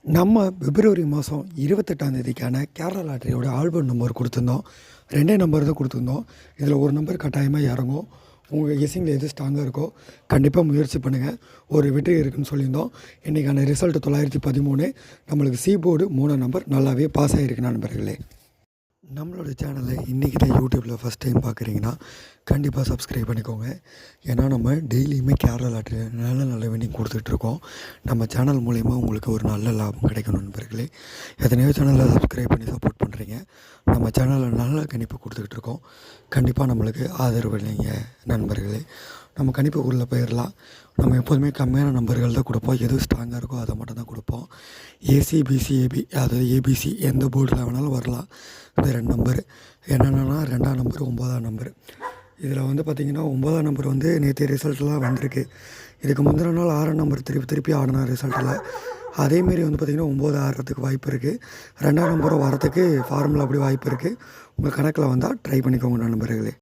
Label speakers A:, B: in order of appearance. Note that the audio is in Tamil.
A: நம்ம பிப்ரவரி மாதம் 28ஆம் தேதிக்கான கேரளா லாட்டரியோட ஆல்பம் நம்பர் கொடுத்துருந்தோம். 2 நம்பர் தான் கொடுத்துருந்தோம். இதில் ஒரு நம்பர் கட்டாயமாக இறங்கும். உங்கள் கெஸ்ஸிங்கில் எது ஸ்ட்ராங்காக இருக்கோ கண்டிப்பாக முயற்சி பண்ணுங்கள். ஒரு வெற்றி இருக்குதுன்னு சொல்லியிருந்தோம். இன்றைக்கான ரிசல்ட் 913. நம்மளுக்கு சி போர்டு 3 நம்பர் நல்லாவே பாஸ் ஆகிருக்கு நண்பர்களே. நம்மளோட சேனலை இன்றைக்கி தான் யூடியூப்பில் ஃபஸ்ட் டைம் பார்க்குறீங்கன்னா கண்டிப்பாக சப்ஸ்கிரைப் பண்ணிக்கோங்க. ஏன்னா நம்ம டெய்லியுமே கேரளா லாட்டரியில் நல்ல நல்ல வின்னிங் கொடுத்துட்ருக்கோம். நம்ம சேனல் மூலிமா உங்களுக்கு ஒரு நல்ல லாபம் கிடைக்கும் நண்பர்களே. எத்தனையோ சேனலில் சப்ஸ்கிரைப் பண்ணி சப்போர்ட் பண்ணுறீங்க. நம்ம சேனலில் நல்ல கணிப்பு கொடுத்துக்கிட்டு இருக்கோம். கண்டிப்பாக நம்மளுக்கு ஆதரவு இல்லைங்க நண்பர்களே. நம்ம கணிப்புக்குள்ளே போயிடலாம். நம்ம எப்போதுமே கம்மியான நம்பர்கள் தான் கொடுப்போம். எது ஸ்ட்ராங்காக இருக்கோ அதை மட்டும் தான் கொடுப்போம். ஏசி பிசி ஏபி, அதாவது ஏபிசி எந்த போர்டில் வேணாலும் வரலாம். இந்த 2 நம்பர் என்னென்னா 2ஆம் நம்பர் 9ஆம் நம்பர். இதில் வந்து பார்த்திங்கன்னா 9ஆம் நம்பர் வந்து நேற்று ரிசல்ட்லாம் வந்திருக்கு. இதுக்கு முந்தின நாள் 6ஆம் நம்பர் திருப்பி ஆடின ரிசல்ட்டில் அதேமாரி வந்து பார்த்திங்கன்னா 9 ஆடுறதுக்கு வாய்ப்பு இருக்குது. 2ஆம் நம்பரும் வரத்துக்கு ஃபார்முலா அப்படி வாய்ப்பு இருக்குது. உங்கள் கணக்கில் வந்தால் ட்ரை பண்ணிக்கோங்க நண்பர்களே.